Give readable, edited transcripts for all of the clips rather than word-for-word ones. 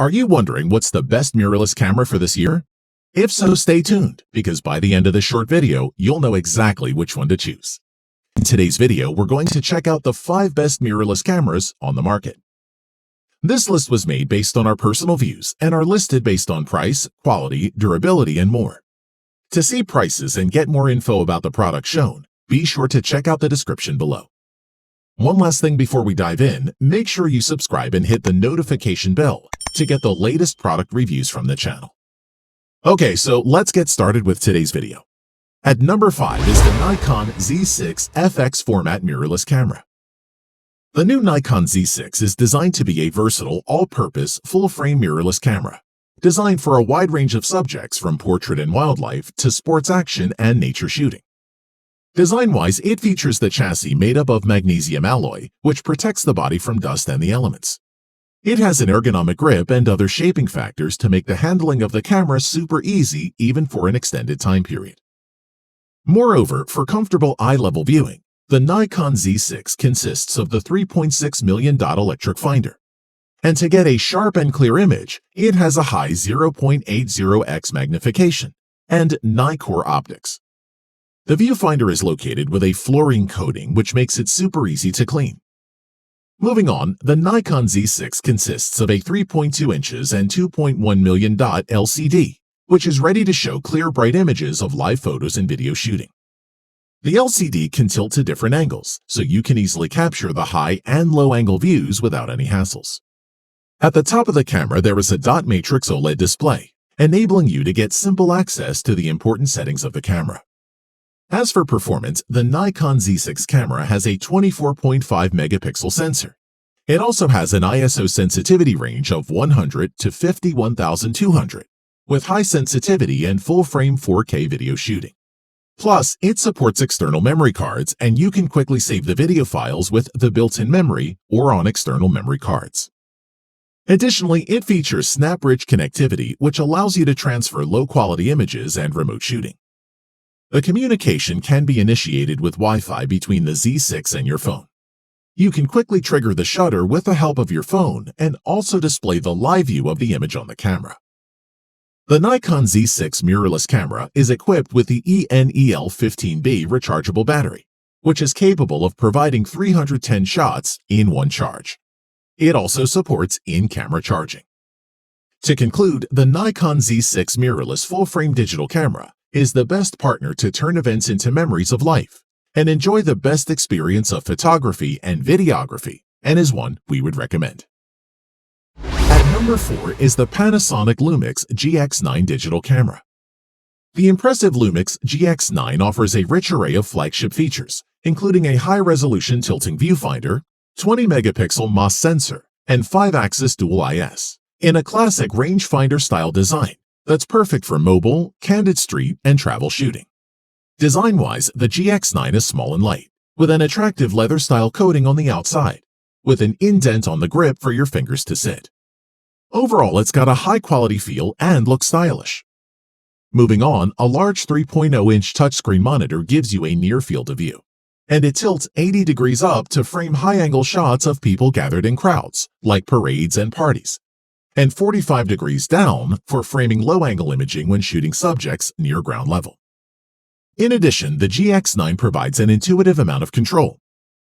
Are you wondering what's the best mirrorless camera for this year? If so, stay tuned, because by the end of this short video, you'll know exactly which one to choose. In today's video, we're going to check out the 5 best mirrorless cameras on the market. This list was made based on our personal views and are listed based on price, quality, durability, and more. To see prices and get more info about the products shown, be sure to check out the description below. One last thing before we dive in, make sure you subscribe and hit the notification bell to get the latest product reviews from the channel. Okay, so let's get started with today's video. At number 5 is the Nikon Z6 FX format mirrorless camera. The new Nikon Z6 is designed to be a versatile, all-purpose, full-frame mirrorless camera, designed for a wide range of subjects from portrait and wildlife to sports action and nature shooting. Design-wise, it features the chassis made up of magnesium alloy, which protects the body from dust and the elements. It has an ergonomic grip and other shaping factors to make the handling of the camera super easy even for an extended time period. Moreover, for comfortable eye-level viewing, the Nikon Z6 consists of the $3.6 million electric finder. And to get a sharp and clear image, it has a high 0.80x magnification and Nikkor optics. The viewfinder is located with a fluorine coating which makes it super easy to clean. Moving on, the Nikon Z6 consists of a 3.2 inches and 2.1 million dot LCD, which is ready to show clear bright images of live photos and video shooting. The LCD can tilt to different angles, so you can easily capture the high and low angle views without any hassles. At the top of the camera there is a dot matrix OLED display, enabling you to get simple access to the important settings of the camera. As for performance, the Nikon Z6 camera has a 24.5 megapixel sensor. It also has an ISO sensitivity range of 100 to 51,200, with high sensitivity and full-frame 4K video shooting. Plus, it supports external memory cards, and you can quickly save the video files with the built-in memory or on external memory cards. Additionally, it features SnapBridge connectivity, which allows you to transfer low-quality images and remote shooting. The communication can be initiated with Wi-Fi between the Z6 and your phone. You can quickly trigger the shutter with the help of your phone and also display the live view of the image on the camera. The Nikon Z6 mirrorless camera is equipped with the ENEL15B rechargeable battery, which is capable of providing 310 shots in one charge. It also supports in-camera charging. To conclude, the Nikon Z6 mirrorless full-frame digital camera is the best partner to turn events into memories of life and enjoy the best experience of photography and videography, and is one we would recommend. At number 4 is the Panasonic Lumix GX9 digital camera. The impressive Lumix GX9 offers a rich array of flagship features, including a high-resolution tilting viewfinder, 20-megapixel MOS sensor, and 5-axis dual IS, in a classic rangefinder-style design that's perfect for mobile, candid street, and travel shooting. Design-wise, the GX9 is small and light, with an attractive leather-style coating on the outside, with an indent on the grip for your fingers to sit. Overall, it's got a high-quality feel and looks stylish. Moving on, a large 3.0-inch touchscreen monitor gives you a near field of view, and it tilts 80 degrees up to frame high-angle shots of people gathered in crowds, like parades and parties, and 45 degrees down for framing low-angle imaging when shooting subjects near ground level. In addition, the GX9 provides an intuitive amount of control.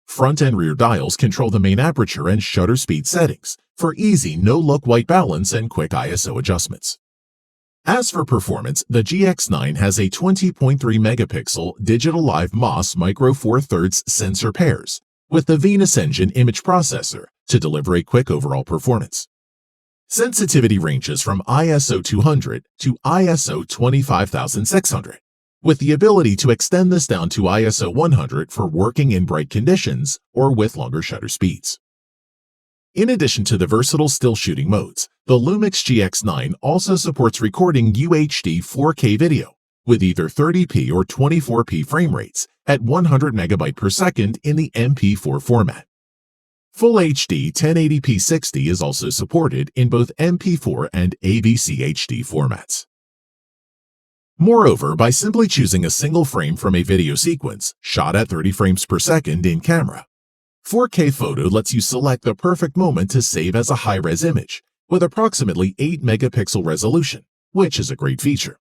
Front and rear dials control the main aperture and shutter speed settings for easy no-look white balance and quick ISO adjustments. As for performance, the GX9 has a 20.3 megapixel digital live MOS Micro Four Thirds sensor pairs with the Venus Engine image processor to deliver a quick overall performance. Sensitivity ranges from ISO 200 to ISO 25600, with the ability to extend this down to ISO 100 for working in bright conditions or with longer shutter speeds. In addition to the versatile still shooting modes, the Lumix GX9 also supports recording UHD 4K video with either 30p or 24p frame rates at 100 megabyte per second in the MP4 format. Full HD 1080p 60 is also supported in both MP4 and AVC HD formats. Moreover, by simply choosing a single frame from a video sequence shot at 30 frames per second in camera, 4K Photo lets you select the perfect moment to save as a high-res image with approximately 8 megapixel resolution, which is a great feature.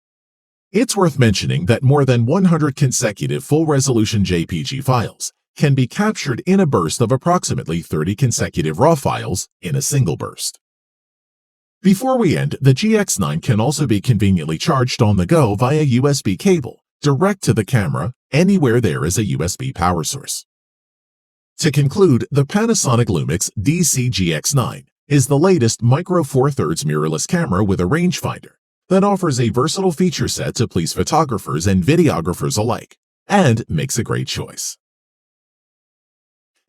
It's worth mentioning that more than 100 consecutive full-resolution JPG files can be captured in a burst of approximately 30 consecutive RAW files in a single burst. Before we end, the GX9 can also be conveniently charged on the go via USB cable, direct to the camera, anywhere there is a USB power source. To conclude, the Panasonic Lumix DC-GX9 is the latest Micro Four Thirds mirrorless camera with a rangefinder that offers a versatile feature set to please photographers and videographers alike, and makes a great choice.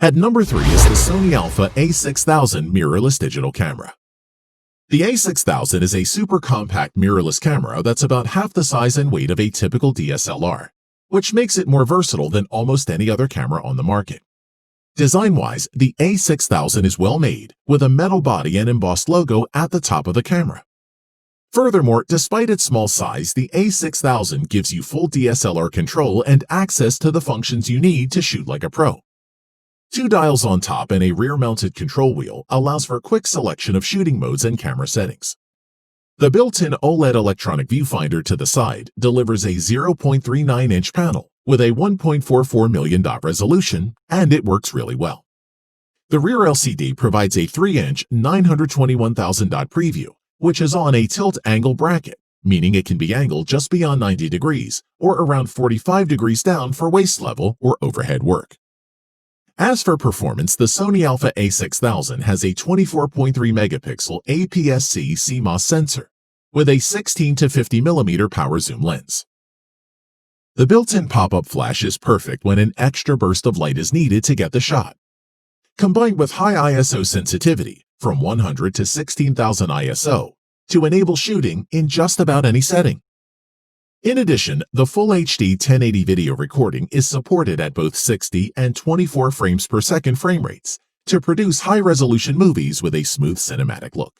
At number 3 is the Sony Alpha A6000 mirrorless digital camera. The A6000 is a super compact mirrorless camera that's about half the size and weight of a typical DSLR, which makes it more versatile than almost any other camera on the market. Design-wise, the A6000 is well made, with a metal body and embossed logo at the top of the camera. Furthermore, despite its small size, the A6000 gives you full DSLR control and access to the functions you need to shoot like a pro. 2 dials on top and a rear-mounted control wheel allows for quick selection of shooting modes and camera settings. The built-in OLED electronic viewfinder to the side delivers a 0.39-inch panel with a 1.44 million dot resolution, and it works really well. The rear LCD provides a 3-inch 921,000 dot preview, which is on a tilt angle bracket, meaning it can be angled just beyond 90 degrees or around 45 degrees down for waist level or overhead work. As for performance, the Sony Alpha A6000 has a 24.3 megapixel APS-C CMOS sensor with a 16 to 50 millimeter power zoom lens. The built-in pop-up flash is perfect when an extra burst of light is needed to get the shot. Combined with high ISO sensitivity from 100 to 16,000 ISO to enable shooting in just about any setting. In addition, the Full HD 1080 video recording is supported at both 60 and 24 frames per second frame rates to produce high-resolution movies with a smooth cinematic look.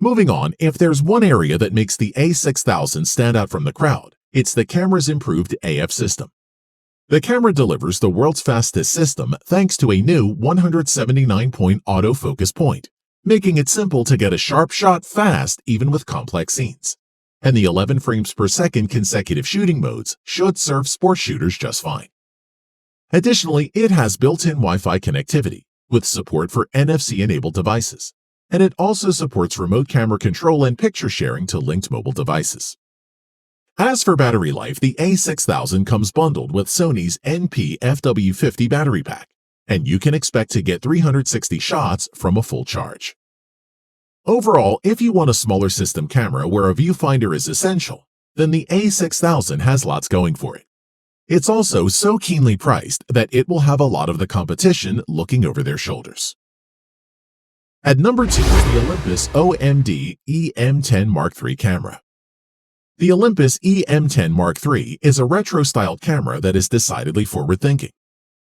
Moving on, if there's one area that makes the A6000 stand out from the crowd, it's the camera's improved AF system. The camera delivers the world's fastest system thanks to a new 179-point autofocus point, making it simple to get a sharp shot fast even with complex scenes. And the 11 frames per second consecutive shooting modes should serve sports shooters just fine. Additionally, it has built-in Wi-Fi connectivity with support for NFC-enabled devices, and it also supports remote camera control and picture sharing to linked mobile devices. As for battery life, the A6000 comes bundled with Sony's NP-FW50 battery pack, and you can expect to get 360 shots from a full charge. Overall, if you want a smaller system camera where a viewfinder is essential, then the A6000 has lots going for it. It's also so keenly priced that it will have a lot of the competition looking over their shoulders. At number 2 is the Olympus OMD EM10 Mark III camera. The Olympus EM10 Mark III is a retro-styled camera that is decidedly forward-thinking.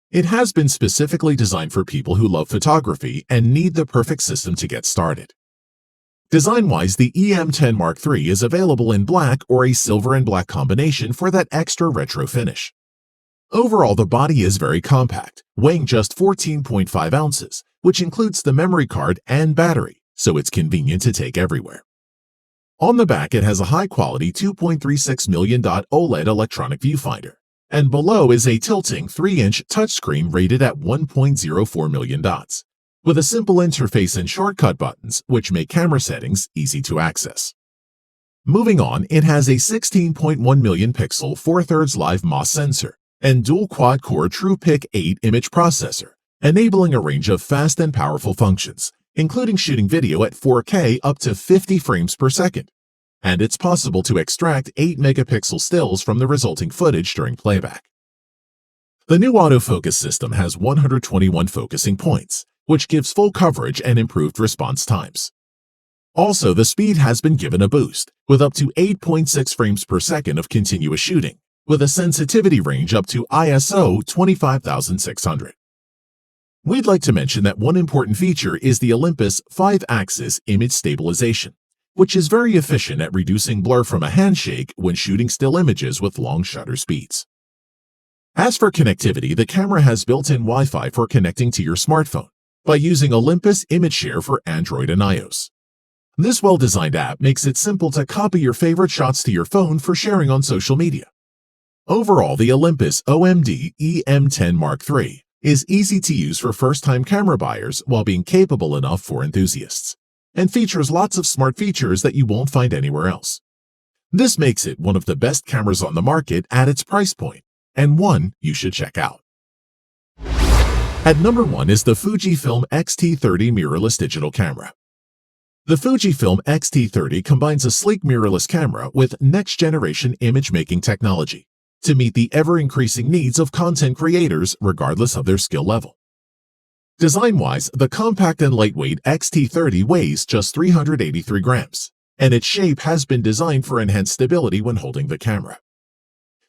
It has been specifically designed for people who love photography and need the perfect system to get started. Design-wise, the EM10 Mark III is available in black or a silver and black combination for that extra retro finish. Overall, the body is very compact, weighing just 14.5 ounces, which includes the memory card and battery, so it's convenient to take everywhere. On the back, it has a high-quality 2.36 million dot OLED electronic viewfinder, and below is a tilting 3-inch touchscreen rated at 1.04 million dots, with a simple interface and shortcut buttons which make camera settings easy to access. Moving on, it has a 16.1 million pixel 4/3 live MOS sensor and dual quad-core TruePic 8 image processor, enabling a range of fast and powerful functions, including shooting video at 4K up to 50 frames per second. And it's possible to extract 8 megapixel stills from the resulting footage during playback. The new autofocus system has 121 focusing points, which gives full coverage and improved response times. Also, the speed has been given a boost, with up to 8.6 frames per second of continuous shooting, with a sensitivity range up to ISO 25600. We'd like to mention that one important feature is the Olympus 5-axis image stabilization, which is very efficient at reducing blur from a handshake when shooting still images with long shutter speeds. As for connectivity, the camera has built-in Wi-Fi for connecting to your smartphone, by using Olympus Image Share for Android and iOS. This well-designed app makes it simple to copy your favorite shots to your phone for sharing on social media. Overall, the Olympus OMD EM10 Mark III is easy to use for first-time camera buyers while being capable enough for enthusiasts, and features lots of smart features that you won't find anywhere else. This makes it one of the best cameras on the market at its price point, and one you should check out. At number 1 is the Fujifilm X-T30 mirrorless digital camera. The Fujifilm X-T30 combines a sleek mirrorless camera with next-generation image-making technology to meet the ever-increasing needs of content creators regardless of their skill level. Design-wise, the compact and lightweight X-T30 weighs just 383 grams, and its shape has been designed for enhanced stability when holding the camera.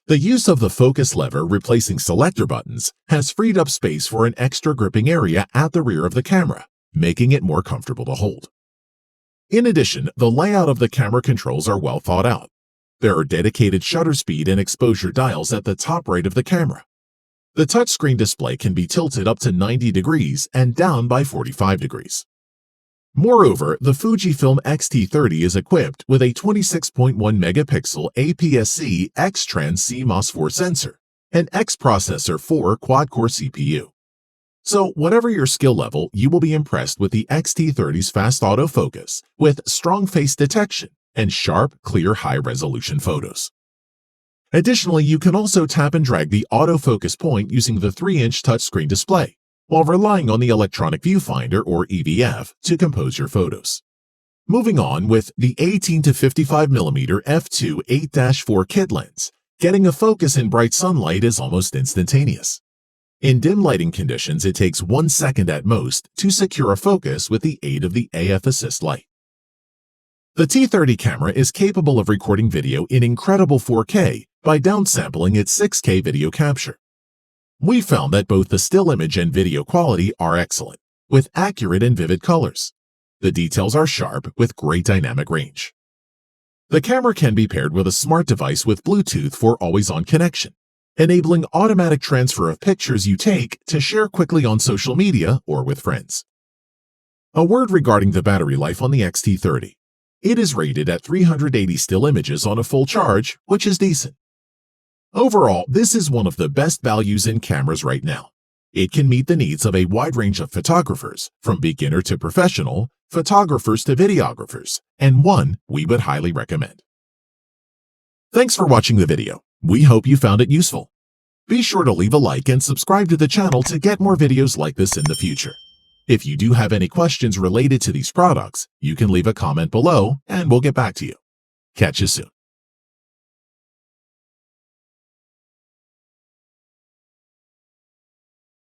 The use of the focus lever replacing selector buttons has freed up space for an extra gripping area at the rear of the camera, making it more comfortable to hold. In addition, the layout of the camera controls are well thought out. There are dedicated shutter speed and exposure dials at the top right of the camera. The touchscreen display can be tilted up to 90 degrees and down by 45 degrees. Moreover, the Fujifilm X-T30 is equipped with a 26.1 megapixel APS-C X-Trans CMOS 4 sensor and X-Processor 4 quad-core CPU. So, whatever your skill level, you will be impressed with the X-T30's fast autofocus with strong face detection and sharp, clear, high-resolution photos. Additionally, you can also tap and drag the autofocus point using the 3-inch touchscreen display, while relying on the Electronic Viewfinder, or EVF, to compose your photos. Moving on with the 18 to 55mm f2 8-4 kit lens, getting a focus in bright sunlight is almost instantaneous. In dim lighting conditions, it takes 1 second at most to secure a focus with the aid of the AF Assist light. The T30 camera is capable of recording video in incredible 4K by downsampling its 6K video capture. We found that both the still image and video quality are excellent, with accurate and vivid colors. The details are sharp with great dynamic range. The camera can be paired with a smart device with Bluetooth for always-on connection, enabling automatic transfer of pictures you take to share quickly on social media or with friends. A word regarding the battery life on the X-T30. It is rated at 380 still images on a full charge, which is decent. Overall, this is one of the best values in cameras right now. It can meet the needs of a wide range of photographers, from beginner to professional, photographers to videographers, and one we would highly recommend. Thanks for watching the video. We hope you found it useful. Be sure to leave a like and subscribe to the channel to get more videos like this in the future. If you do have any questions related to these products, you can leave a comment below and we'll get back to you. Catch you soon.